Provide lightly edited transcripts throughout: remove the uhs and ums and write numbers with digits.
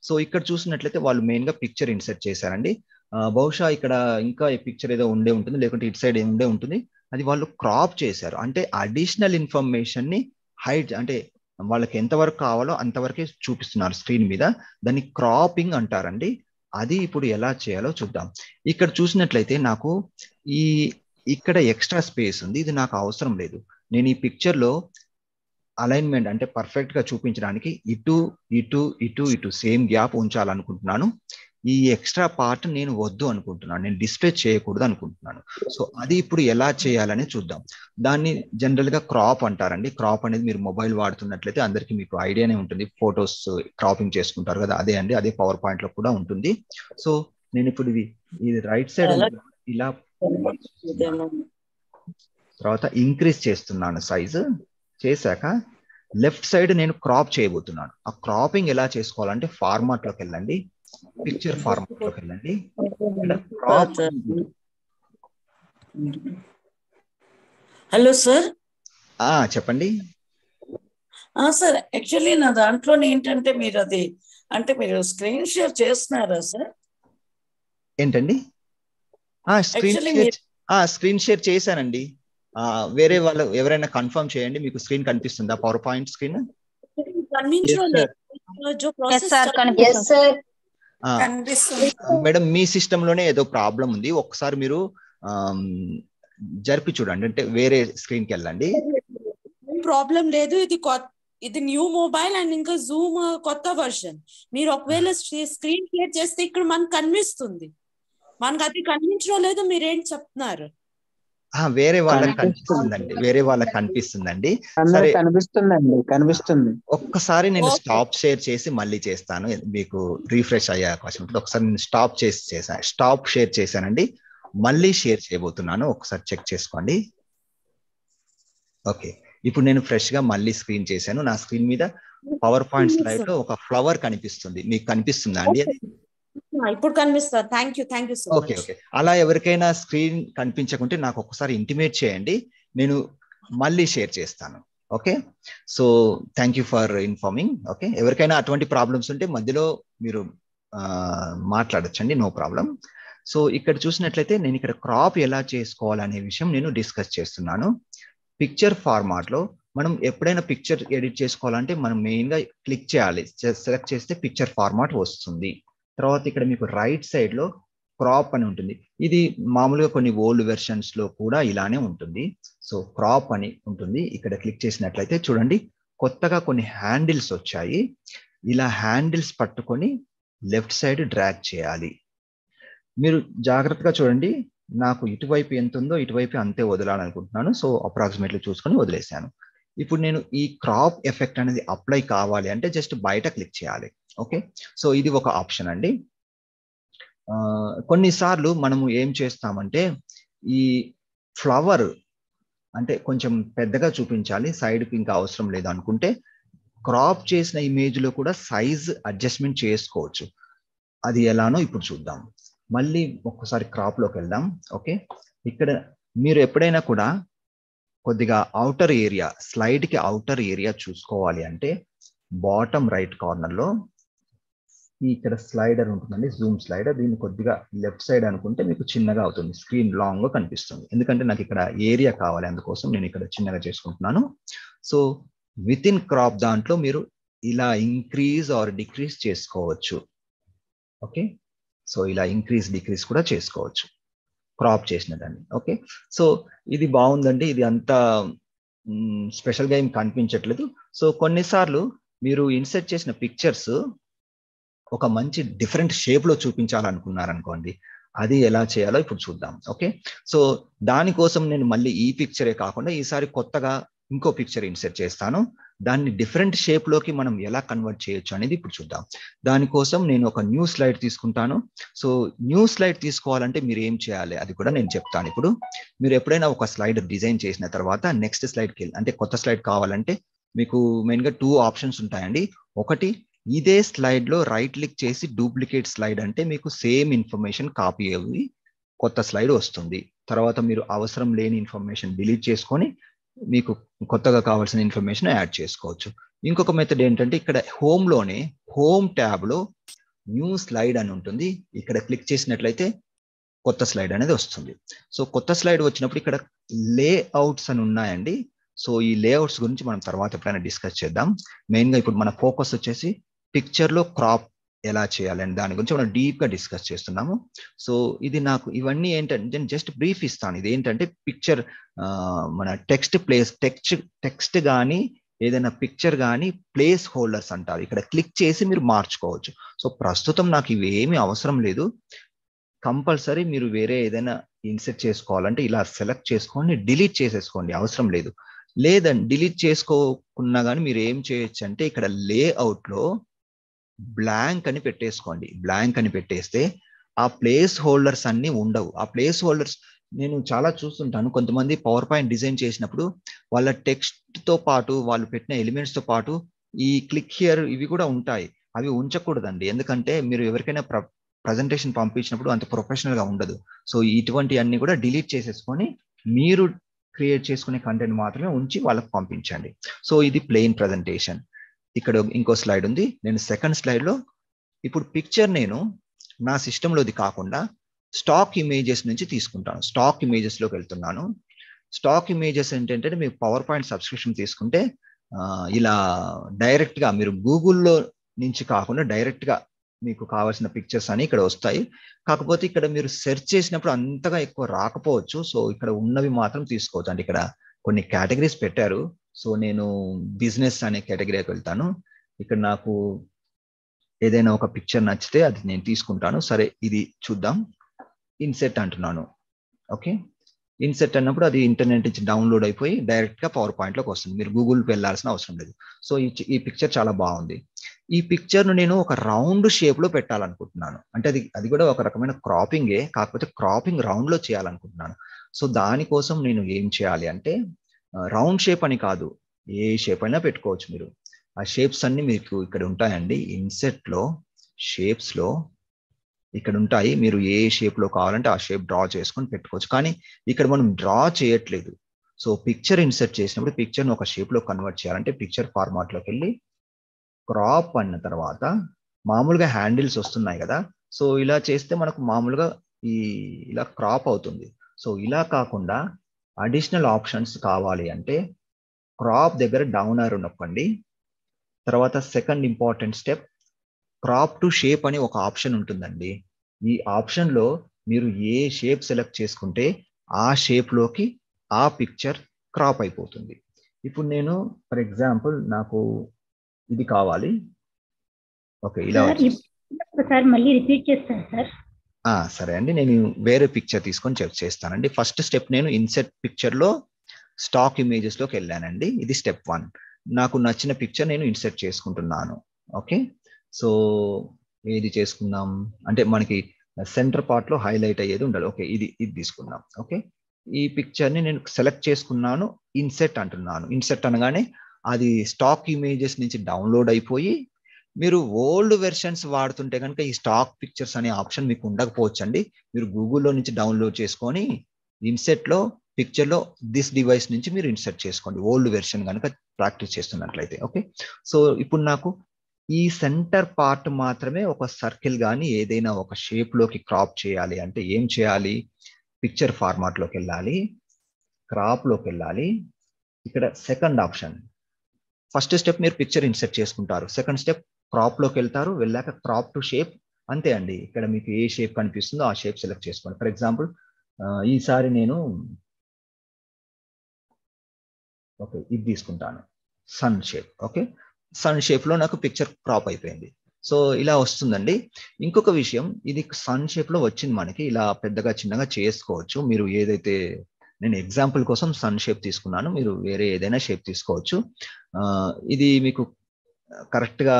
So ఇక్కడ చూసినట్లయితే వాళ్ళు మెయిన్ గా పిక్చర్ ఇన్సర్ట్ చేశారండి. బహుశా ఇక్కడ ఇంకా ఈ పిక్చర్ ఏదో ఉండే ఉంటుంది, లేకుంటే ఇటు సైడ్ ఉండే ఉంటుంది. అది వాళ్ళు క్రాప్ చేశారు, అంటే అడిషనల్ ఇన్ఫర్మేషన్ ని హైడ్, అంటే వాళ్ళకి ఎంతవరకు కావాలో అంతవరకే చూపిస్తున్నారు స్క్రీన్ మీద. దాన్ని క్రాపింగ్ అంటారండి. అది ఇప్పుడు ఎలా చేయాలో చూద్దాం. ఇక్కడ చూసినట్లయితే నాకు ఈ ఇక్కడ ఎక్స్ట్రా స్పేస్ ఉంది, ఇది నాకు అవసరం లేదు. నేను ఈ పిక్చర్ లో అలైన్మెంట్ అంటే పర్ఫెక్ట్ గా చూపించడానికి ఇటు ఇటు ఇటు ఇటు సేమ్ గ్యాప్ ఉంచాలనుకుంటున్నాను. ఈ ఎక్స్ట్రా పార్ట్ నేను వద్దు అనుకుంటున్నాను, నేను డిస్ప్లే చేయకూడదు అనుకుంటున్నాను. సో అది ఇప్పుడు ఎలా చేయాలని చూద్దాం. దాన్ని జనరల్ గా క్రాప్ అంటారండి. క్రాప్ అనేది మీరు మొబైల్ వాడుతున్నట్లయితే అందరికీ మీకు ఐడియానే ఉంటుంది, ఫొటోస్ క్రాపింగ్ చేసుకుంటారు కదా, అదే అండి, అదే పవర్ పాయింట్ లో కూడా ఉంటుంది. సో నేను ఇప్పుడు ఇది రైట్ సైడ్ ఇలా తర్వాత ఇంక్రీజ్ చేస్తున్నాను సైజు. చేశాక లెఫ్ట్ సైడ్ నేను క్రాప్ చేయబోతున్నాను. ఆ క్రాపింగ్ ఎలా చేసుకోవాలంటే ఫార్మాట్ లోకి వెళ్ళండి, పిక్చర్ ఫార్మాట్ లోకి వెళ్ళండి. క్రాప్. Hello sir. చెప్పండి. సార్ యాక్చువల్లీ నా దాంట్లో ఏంటంటే మీరు అది అంటే మీరు స్క్రీన్ షేర్ చేస్తున్నారా సార్? ఏంటండి? స్క్రీన్ షేర్ చేశానండి. వేరే వాళ్ళు ఎవరైనా కన్ఫర్మ్ చేయండి, మీకు స్క్రీన్ కనిపిస్తుందా? పవర్ పాయింట్ స్క్రీన్ మేడం, మీ సిస్టమ్ లోనే ఏదో ప్రాబ్లం ఉంది, ఒకసారి మీరు జరిపి చూడండి, అంటే వేరే స్క్రీన్ కి వెళ్ళండి. ప్రాబ్లం లేదు, ఇది న్యూ మొబైల్ అండ్ ఇంకా జూమ్ కొత్త వర్షన్. మీరు ఒకవేళ స్క్రీన్ షేర్ చేస్తే ఇక్కడ మనకు కనిపిస్తుంది, మనకు అది కనిపించడం లేదు. మీరేం చెప్తున్నారు? వేరే వాళ్ళకి కనిపిస్తుందండి, వేరే వాళ్ళకి కనిపిస్తుందండి. సరే, కనిపిస్తుంది. ఒక్కసారి నేను స్టాప్ షేర్ చేసి మళ్ళీ చేస్తాను, మీకు రీఫ్రెష్ అయ్యే అవకాశం ఉంటుంది. ఒకసారి నేను స్టాప్ షేర్ చేశానండి, మళ్ళీ షేర్ చేయబోతున్నాను, ఒకసారి చెక్ చేసుకోండి. ఓకే, ఇప్పుడు నేను ఫ్రెష్ గా మళ్ళీ స్క్రీన్ చేశాను. నా స్క్రీన్ మీద పవర్ పాయింట్ స్లైడ్ లో ఒక ఫ్లవర్ కనిపిస్తుంది, మీకు కనిపిస్తుందా అండి? ఇప్పుడు కనిపిస్తుంది. Thank you so much. Okay. అలా ఎవరికైనా స్క్రీన్ కనిపించకుంటే నాకు ఒకసారి ఇంటిమేట్ చేయండి, నేను మళ్ళీ షేర్ చేస్తాను. Okay, so thank you for informing. Okay, ఎవరికైనా అటువంటి ప్రాబ్లమ్స్ ఉంటే మధ్యలో మీరు మాట్లాడొచ్చండి, నో ప్రాబ్లం. సో ఇక్కడ చూసినట్లయితే నేను ఇక్కడ క్రాప్ ఎలా చేసుకోవాలనే విషయం నేను డిస్కస్ చేస్తున్నాను. పిక్చర్ ఫార్మాట్ లో మనం ఎప్పుడైనా పిక్చర్ ఎడిట్ చేసుకోవాలంటే మనం మెయిన్ గా క్లిక్ చేయాలి, సెలెక్ట్ చేస్తే పిక్చర్ ఫార్మాట్ వస్తుంది. తర్వాత ఇక్కడ మీకు రైట్ సైడ్ లో క్రాప్ అని ఉంటుంది. ఇది మామూలుగా కొన్ని ఓల్డ్ వెర్షన్స్ లో కూడా ఇలానే ఉంటుంది. సో క్రాప్ అని ఉంటుంది. ఇక్కడ క్లిక్ చేసినట్లయితే చూడండి, కొత్తగా కొన్ని హ్యాండిల్స్ వచ్చాయి. ఇలా హ్యాండిల్స్ పట్టుకొని లెఫ్ట్ సైడ్ డ్రాగ్ చేయాలి. మీరు జాగ్రత్తగా చూడండి, నాకు ఇటువైపు ఎంత ఉందో ఇటువైపు అంతే వదలాలనుకుంటున్నాను. సో అప్రాక్సిమేట్లీ చూసుకొని వదిలేశాను. ఇప్పుడు నేను ఈ క్రాప్ ఎఫెక్ట్ అనేది అప్లై కావాలి అంటే జస్ట్ బయట క్లిక్ చేయాలి. ఓకే, సో ఇది ఒక ఆప్షన్ అండి. కొన్నిసార్లు మనము ఏం చేస్తామంటే ఈ ఫ్లవర్ అంటే కొంచెం పెద్దగా చూపించాలి, సైడ్కి ఇంకా అవసరం లేదు అనుకుంటే క్రాప్ చేసిన ఇమేజ్ లో కూడా సైజ్ అడ్జస్ట్మెంట్ చేసుకోవచ్చు. అది ఎలానో ఇప్పుడు చూద్దాం. మళ్ళీ ఒక్కసారి క్రాప్ లోకి వెళ్దాం. ఓకే, ఇక్కడ మీరు ఎప్పుడైనా కూడా కొద్దిగా అవుటర్ ఏరియా, స్లైడ్ కి అవుటర్ ఏరియా చూసుకోవాలి అంటే బాటమ్ రైట్ కార్నర్ లో ఇక్కడ స్లైడర్ ఉంటుందండి, జూమ్ స్లైడర్. దీన్ని కొద్దిగా లెఫ్ట్ సైడ్ అనుకుంటే మీకు చిన్నగా అవుతుంది, స్క్రీన్ లాంగ్ గా కనిపిస్తుంది. ఎందుకంటే నాకు ఇక్కడ ఏరియా కావాలి, అందుకోసం నేను ఇక్కడ చిన్నగా చేసుకుంటున్నాను. సో విత్ ఇన్ క్రాప్ దాంట్లో మీరు ఇలా ఇంక్రీజ్ ఆర్ డిక్రీజ్ చేసుకోవచ్చు. ఓకే, సో ఇలా ఇంక్రీజ్ డిక్రీజ్ కూడా చేసుకోవచ్చు క్రాప్ చేసిన దాన్ని. ఓకే, సో ఇది బాగుందండి, ఇది అంతా స్పెషల్ గా ఏం కనిపించట్లేదు. సో కొన్నిసార్లు మీరు ఇన్సర్ట్ చేసిన పిక్చర్స్ ఒక మంచి డిఫరెంట్ షేప్ లో చూపించాలనుకున్నారనుకోండి, అది ఎలా చేయాలో ఇప్పుడు చూద్దాం. ఓకే, సో దానికోసం నేను మళ్ళీ ఈ పిక్చరే కాకుండా ఈసారి కొత్తగా ఇంకో పిక్చర్ ఇన్సర్ట్ చేస్తాను. దాన్ని డిఫరెంట్ షేప్ లోకి మనం ఎలా కన్వర్ట్ చేయొచ్చు అనేది ఇప్పుడు చూద్దాం. దానికోసం నేను ఒక న్యూ స్లైడ్ తీసుకుంటాను. సో న్యూ స్లైడ్ తీసుకోవాలంటే మీరు ఏం చేయాలి అది కూడా నేను చెప్తాను. ఇప్పుడు మీరు ఎప్పుడైనా ఒక స్లైడ్ డిజైన్ చేసిన తర్వాత నెక్స్ట్ స్లైడ్కి వెళ్ళి, అంటే కొత్త స్లైడ్ కావాలంటే మీకు మెయిన్గా 2 ఆప్షన్స్ ఉంటాయండి. ఒకటి, ఇదే స్లైడ్ లో రైట్ క్లిక్ చేసి డూప్లికేట్ స్లైడ్ అంటే మీకు సేమ్ ఇన్ఫర్మేషన్ కాపీ అయ్యి కొత్త స్లైడ్ వస్తుంది. తర్వాత మీరు అవసరం లేని ఇన్ఫర్మేషన్ డిలీట్ చేసుకొని మీకు కొత్తగా కావాల్సిన ఇన్ఫర్మేషన్ యాడ్ చేసుకోవచ్చు. ఇంకొక మెథడ్ ఏంటంటే ఇక్కడ హోమ్లోనే హోమ్ ట్యాబ్లో న్యూ స్లైడ్ అని ఉంటుంది. ఇక్కడ క్లిక్ చేసినట్లయితే కొత్త స్లైడ్ అనేది వస్తుంది. సో కొత్త స్లైడ్ వచ్చినప్పుడు ఇక్కడ లేఅవుట్స్ అని ఉన్నాయండి. సో ఈ లేఅవుట్స్ గురించి మనం తర్వాత ఎప్పుడైనా డిస్కస్ చేద్దాం. మెయిన్గా ఇప్పుడు మన ఫోకస్ వచ్చేసి పిక్చర్లో క్రాప్ ఎలా చేయాలని దాని గురించి మనం డీప్గా డిస్కస్ చేస్తున్నాము. సో ఇది నాకు ఇవన్నీ ఏంటంటే జస్ట్ బ్రీఫ్ ఇస్తాను. ఇది ఏంటంటే పిక్చర్ మన టెక్స్ట్ కానీ ఏదైనా పిక్చర్ కానీ ప్లేస్ హోల్డర్స్ అంటారు. ఇక్కడ క్లిక్ చేసి మీరు మార్చుకోవచ్చు. సో ప్రస్తుతం నాకు ఇవి ఏమీ అవసరం లేదు. కంపల్సరీ మీరు వేరే ఏదైనా ఇన్సెట్ చేసుకోవాలంటే ఇలా సెలెక్ట్ చేసుకొని డిలీట్ చేసేసుకోండి, అవసరం లేదు. లేదండి డిలీట్ చేసుకోకున్నా కానీ మీరు ఏం చేయొచ్చు అంటే ఇక్కడ లేఅవుట్లో బ్లాంక్ అని పెట్టేసుకోండి. బ్లాంక్ అని పెట్టేస్తే ఆ ప్లేస్ హోల్డర్స్ అన్ని ఉండవు. ఆ ప్లేస్ హోల్డర్స్ నేను చాలా చూస్తుంటాను. కొంతమంది పవర్ పాయింట్ డిజైన్ చేసినప్పుడు వాళ్ళ టెక్స్ట్తో పాటు వాళ్ళు పెట్టిన ఎలిమెంట్స్తో పాటు ఈ క్లిక్ హియర్ ఇవి కూడా ఉంటాయి. అవి ఉంచకూడదండి. ఎందుకంటే మీరు ఎవరికైనా ప్రజెంటేషన్ పంపించినప్పుడు అంత ప్రొఫెషనల్గా ఉండదు. సో ఇటువంటి అన్ని కూడా డిలీట్ చేసేసుకొని మీరు క్రియేట్ చేసుకునే కంటెంట్ మాత్రమే ఉంచి వాళ్ళకి పంపించండి. సో ఇది ప్లెయిన్ ప్రజెంటేషన్. ఇక్కడ ఇంకో స్లైడ్ ఉంది. నేను సెకండ్ స్లైడ్లో ఇప్పుడు పిక్చర్ నేను నా సిస్టంలోది కాకుండా స్టాక్ ఇమేజెస్ నుంచి తీసుకుంటాను. స్టాక్ ఇమేజెస్లోకి వెళ్తున్నాను. స్టాక్ ఇమేజెస్ ఏంటంటే మీకు పవర్ పాయింట్ సబ్స్క్రిప్షన్ తీసుకుంటే ఇలా డైరెక్ట్గా మీరు గూగుల్లో నుంచి కాకుండా డైరెక్ట్గా మీకు కావాల్సిన పిక్చర్స్ అని ఇక్కడ వస్తాయి. కాకపోతే ఇక్కడ మీరు సెర్చ్ చేసినప్పుడు అంతగా ఎక్కువ రాకపోవచ్చు. సో ఇక్కడ ఉన్నవి మాత్రం తీసుకోవచ్చు. అంటే ఇక్కడ కొన్ని కేటగిరీస్ పెట్టారు. సో నేను బిజినెస్ అనే కేటగిరీకి వెళ్తాను. ఇక్కడ నాకు ఏదైనా ఒక పిక్చర్ నచ్చితే అది నేను తీసుకుంటాను. సరే ఇది చూద్దాం. ఇన్సెట్ అంటున్నాను. ఓకే, ఇన్సెట్ అన్నప్పుడు అది ఇంటర్నెట్ నుంచి డౌన్లోడ్ అయిపోయి డైరెక్ట్గా పవర్ పాయింట్లోకి వస్తుంది. మీరు గూగుల్కి వెళ్ళాల్సిన అవసరం లేదు. సో ఈ పిక్చర్ చాలా బాగుంది. ఈ పిక్చర్ను నేను ఒక రౌండ్ షేప్లో పెట్టాలనుకుంటున్నాను. అంటే అది కూడా ఒక రకమైన క్రాపింగే, కాకపోతే క్రాపింగ్ రౌండ్లో చేయాలనుకుంటున్నాను. సో దానికోసం నేను ఏం చేయాలి అంటే రౌండ్ షేప్ అని కాదు, ఏ షేప్ అయినా పెట్టుకోవచ్చు మీరు. ఆ షేప్స్ అన్ని మీకు ఇక్కడ ఉంటాయండి. ఇన్సెట్లో షేప్స్లో ఇక్కడ ఉంటాయి. మీరు ఏ షేప్లో కావాలంటే ఆ షేప్ డ్రా చేసుకొని పెట్టుకోవచ్చు. కానీ ఇక్కడ మనం డ్రా చేయట్లేదు. సో పిక్చర్ ఇన్సెట్ చేసినప్పుడు పిక్చర్ని ఒక షేప్లో కన్వర్ట్ చేయాలంటే పిక్చర్ ఫార్మాట్లోకి వెళ్ళి క్రాప్ అన్న తర్వాత మామూలుగా హ్యాండిల్స్ వస్తున్నాయి కదా. సో ఇలా చేస్తే మనకు మామూలుగా ఇలా క్రాప్ అవుతుంది. సో ఇలా కాకుండా అడిషనల్ ఆప్షన్స్ కావాలి అంటే క్రాప్ దగ్గర డౌన్ ఆరో నొక్కండి. తర్వాత second important step crop to shape అని ఒక ఆప్షన్ ఉంటుందండి. ఈ ఆప్షన్లో మీరు ఏ షేప్ సెలెక్ట్ చేసుకుంటే ఆ షేప్లోకి ఆ పిక్చర్ క్రాప్ అయిపోతుంది. ఇప్పుడు నేను ఫర్ ఎగ్జాంపుల్ నాకు ఇది కావాలి. ఓకే, ఇలా ఒకసారి మళ్ళీ రిపీట్ చేస్తాను సార్. సరే అండి, నేను వేరే పిక్చర్ తీసుకొని చేస్తానండి. ఫస్ట్ స్టెప్ నేను ఇన్సెట్ పిక్చర్లో స్టాక్ ఇమేజెస్లోకి వెళ్ళానండి. ఇది స్టెప్ 1. నాకు నచ్చిన పిక్చర్ నేను ఇన్సెట్ చేసుకుంటున్నాను. ఓకే, సో ఏది చేసుకుందాం అంటే మనకి సెంటర్ పార్ట్లో హైలైట్ అయ్యేది ఉండాలి. ఓకే, ఇది తీసుకుందాం. ఓకే, ఈ పిక్చర్ని నేను సెలెక్ట్ చేసుకున్నాను. ఇన్సెట్ అంటున్నాను. ఇన్సెట్ అనగానే అది స్టాక్ ఇమేజెస్ నుంచి డౌన్లోడ్ అయిపోయి మీరు ఓల్డ్ వెర్షన్స్ వాడుతుంటే కనుక ఈ స్టాక్ పిక్చర్స్ అనే ఆప్షన్ మీకు ఉండకపోవచ్చు అండి. మీరు గూగుల్లో నుంచి డౌన్లోడ్ చేసుకొని ఇన్సెట్లో పిక్చర్లో దిస్ డివైస్ నుంచి మీరు ఇన్సెట్ చేసుకోండి, ఓల్డ్ వెర్షన్ కనుక ప్రాక్టీస్ చేస్తున్నట్లయితే. ఓకే, సో ఇప్పుడు నాకు ఈ సెంటర్ పార్ట్ మాత్రమే ఒక సర్కిల్ కానీ ఏదైనా ఒక షేప్లోకి క్రాప్ చేయాలి అంటే ఏం చేయాలి? పిక్చర్ ఫార్మాట్లోకి వెళ్ళాలి, క్రాప్లోకి వెళ్ళాలి. ఇక్కడ సెకండ్ ఆప్షన్, ఫస్ట్ స్టెప్ మీరు పిక్చర్ ఇన్సెట్ చేసుకుంటారు. సెకండ్ స్టెప్ క్రాప్లోకి వెళ్తారు. వెళ్ళాక క్రాప్ టు షేప్. అంతే అండి, ఇక్కడ మీకు ఏ షేప్ కనిపిస్తుందో ఆ షేప్ సెలెక్ట్ చేసుకోండి. ఫర్ ఎగ్జాంపుల్ ఈసారి నేను ఓకే ఇది తీసుకుంటాను, సన్ షేప్. ఓకే, సన్ షేప్లో నాకు పిక్చర్ క్రాప్ అయిపోయింది. సో ఇలా వస్తుందండి. ఇంకొక విషయం, ఇది సన్ షేప్లో వచ్చింది మనకి. ఇలా పెద్దగా చిన్నగా చేసుకోవచ్చు. మీరు ఏదైతే, నేను ఎగ్జాంపుల్ కోసం సన్ షేప్ తీసుకున్నాను, మీరు వేరే ఏదైనా షేప్ తీసుకోవచ్చు. ఇది మీకు కరెక్ట్గా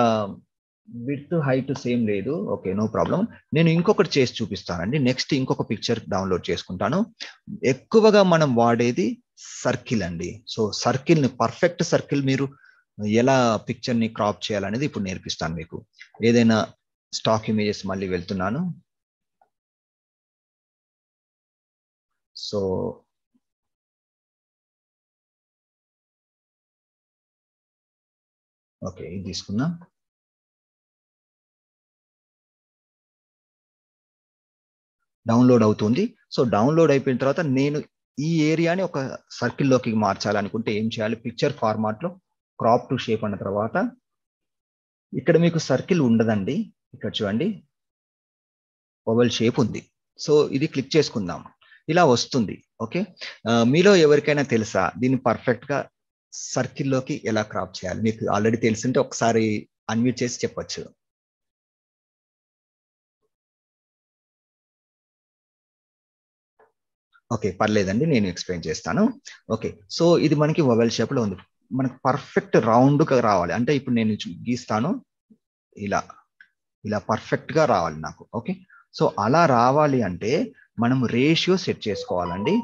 విడ్త్ హైట్ సేమ్ లేదు. Okay, no problem. నేను ఇంకొకటి చేసి చూపిస్తానండి. నెక్స్ట్ ఇంకొక పిక్చర్ డౌన్లోడ్ చేసుకుంటాను. ఎక్కువగా మనం వాడేది సర్కిల్ అండి. సో సర్కిల్ని, పర్ఫెక్ట్ సర్కిల్ మీరు ఎలా పిక్చర్ని క్రాప్ చేయాలనేది ఇప్పుడు నేర్పిస్తాను మీకు. ఏదైనా స్టాక్ ఇమేజెస్ మళ్ళీ వెళ్తున్నాను. సో ఓకే, ఇది తీసుకుందాం. డౌన్లోడ్ అవుతుంది. సో డౌన్లోడ్ అయిపోయిన తర్వాత నేను ఈ ఏరియాని ఒక సర్కిల్లోకి మార్చాలనుకుంటే ఏం చేయాలి? పిక్చర్ ఫార్మాట్లో క్రాప్ టు షేప్ అన్న తర్వాత ఇక్కడ మీకు సర్కిల్ ఉండదండి. ఇక్కడ చూడండి, ఓవల్ షేప్ ఉంది. సో ఇది క్లిక్ చేసుకుందాం, ఇలా వస్తుంది. ఓకే, మీలో ఎవరికైనా తెలుసా దీన్ని పర్ఫెక్ట్ గా సర్కిల్లోకి ఎలా క్రాప్ చేయాలి? మీకు ఆల్రెడీ తెలిసింటే ఒకసారి అన్మ్యూట్ చేసి చెప్పొచ్చు. ఓకే, పర్లేదండి, నేను ఎక్స్ప్లెయిన్ చేస్తాను. ఓకే, సో ఇది మనకి ఓవెల్ షేప్ లో ఉంది. మనకు పర్ఫెక్ట్ రౌండ్ గా రావాలి అంటే ఇప్పుడు నేను గీస్తాను, ఇలా ఇలా పర్ఫెక్ట్ గా రావాలి నాకు. ఓకే, సో అలా రావాలి అంటే మనం రేషియో సెట్ చేసుకోవాలండి.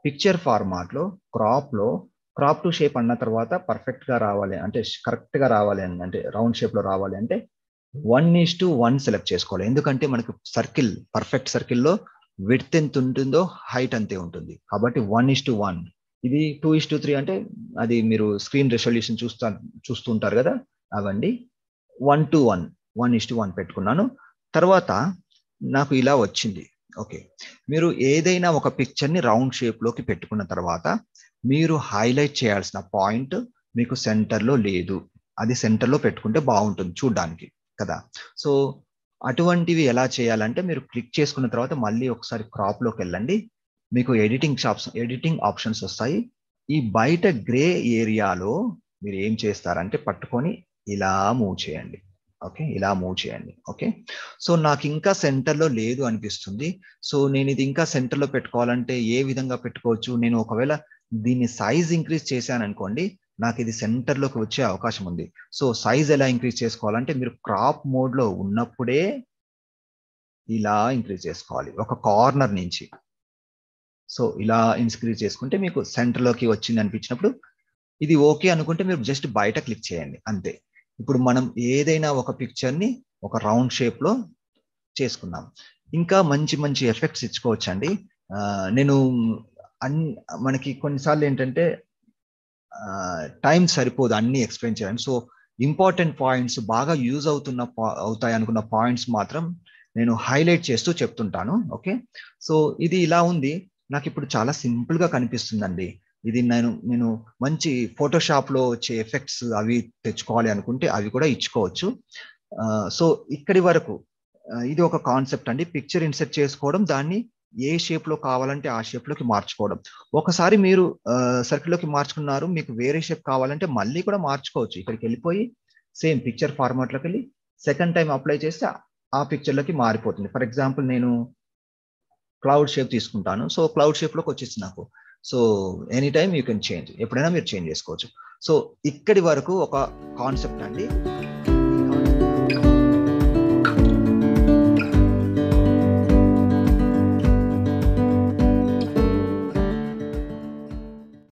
పిక్చర్ ఫార్మాట్ లో క్రాప్ టు షేప్ అన్న తర్వాత పర్ఫెక్ట్ గా రావాలి అంటే కరెక్ట్ గా రావాలి అంటే రౌండ్ షేప్ లో రావాలి అంటే 1:1 సెలెక్ట్ చేసుకోవాలి. ఎందుకంటే మనకు సర్కిల్, పర్ఫెక్ట్ సర్కిల్లో విడ్త్ ఎంత ఉంటుందో హైట్ అంతే ఉంటుంది. కాబట్టి 1:1. ఇది 2:3 అంటే అది మీరు స్క్రీన్ రెజల్యూషన్ చూస్తూ ఉంటారు కదా, అవండి. 1:1, 1:1 పెట్టుకున్నాను. తర్వాత నాకు ఇలా వచ్చింది. ఓకే, మీరు ఏదైనా ఒక పిక్చర్ని రౌండ్ షేప్లోకి పెట్టుకున్న తర్వాత మీరు హైలైట్ చేయాల్సిన పాయింట్ మీకు సెంటర్లో లేదు. అది సెంటర్లో పెట్టుకుంటే బాగుంటుంది చూడడానికి కదా. సో అటువంటివి ఎలా చేయాలంటే మీరు క్లిక్ చేసుకున్న తర్వాత మళ్ళీ ఒకసారి క్రాప్లోకి వెళ్ళండి. మీకు ఎడిటింగ్ ఆప్షన్స్ వస్తాయి. ఈ బయట గ్రే ఏరియాలో మీరు ఏం చేస్తారంటే పట్టుకొని ఇలా మూవ్ చేయండి. ఓకే, ఇలా మూవ్ చేయండి. ఓకే, సో నాకు ఇంకా సెంటర్లో లేదు అనిపిస్తుంది. సో నేను ఇది ఇంకా సెంటర్లో పెట్టుకోవాలంటే ఏ విధంగా పెట్టుకోవచ్చు? నేను ఒకవేళ దీన్ని సైజ్ ఇంక్రీజ్ చేశాను అనుకోండి, నాకు ఇది సెంటర్లోకి వచ్చే అవకాశం ఉంది. సో సైజ్ ఎలా ఇంక్రీజ్ చేసుకోవాలంటే మీరు క్రాప్ మోడ్లో ఉన్నప్పుడే ఇలా ఇంక్రీజ్ చేసుకోవాలి ఒక కార్నర్ నుంచి. సో ఇలా ఇంక్రీజ్ చేసుకుంటే మీకు సెంటర్లోకి వచ్చింది అనిపించినప్పుడు ఇది ఓకే అనుకుంటే మీరు జస్ట్ బయట క్లిక్ చేయండి అంతే. ఇప్పుడు మనం ఏదైనా ఒక పిక్చర్ని ఒక రౌండ్ షేప్లో చేసుకున్నాం. ఇంకా మంచి మంచి ఎఫెక్ట్స్ ఇచ్చుకోవచ్చండి. నేను మనకి కొన్నిసార్లు ఏంటంటే టైం సరిపోదు అన్ని ఎక్స్ప్లెయిన్ చేయడానికి. సో ఇంపార్టెంట్ పాయింట్స్, బాగా యూజ్ అవుతాయి అనుకున్న పాయింట్స్ మాత్రం నేను హైలైట్ చేస్తూ చెప్తుంటాను. ఓకే, సో ఇది ఇలా ఉంది. నాకు ఇప్పుడు చాలా సింపుల్ గా కనిపిస్తుందండి. ఇది నేను మంచి ఫోటోషాప్లో వచ్చే ఎఫెక్ట్స్ అవి తెచ్చుకోవాలి అనుకుంటే అవి కూడా ఇచ్చుకోవచ్చు. సో ఇక్కడి వరకు ఇది ఒక కాన్సెప్ట్ అండి. పిక్చర్ ఇన్సెర్ట్ చేసుకోవడం, దాన్ని ఏ షేప్ లో కావాలంటే ఆ షేప్ లోకి మార్చుకోవడం. ఒకసారి మీరు సర్కిల్లోకి మార్చుకున్నారు, మీకు వేరే షేప్ కావాలంటే మళ్ళీ కూడా మార్చుకోవచ్చు. ఇక్కడికి వెళ్ళిపోయి సేమ్ పిక్చర్ ఫార్మాట్ లోకి వెళ్ళి సెకండ్ టైం అప్లై చేస్తే ఆ పిక్చర్ లోకి మారిపోతుంది. ఫర్ ఎగ్జాంపుల్ నేను క్లౌడ్ షేప్ తీసుకుంటాను. సో క్లౌడ్ షేప్ లోకి వచ్చేసి నాకు. So any time you can change, ఎప్పుడైనా మీరు చేంజ్ చేసుకోవచ్చు. సో ఇక్కడి వరకు ఒక కాన్సెప్ట్ అండి.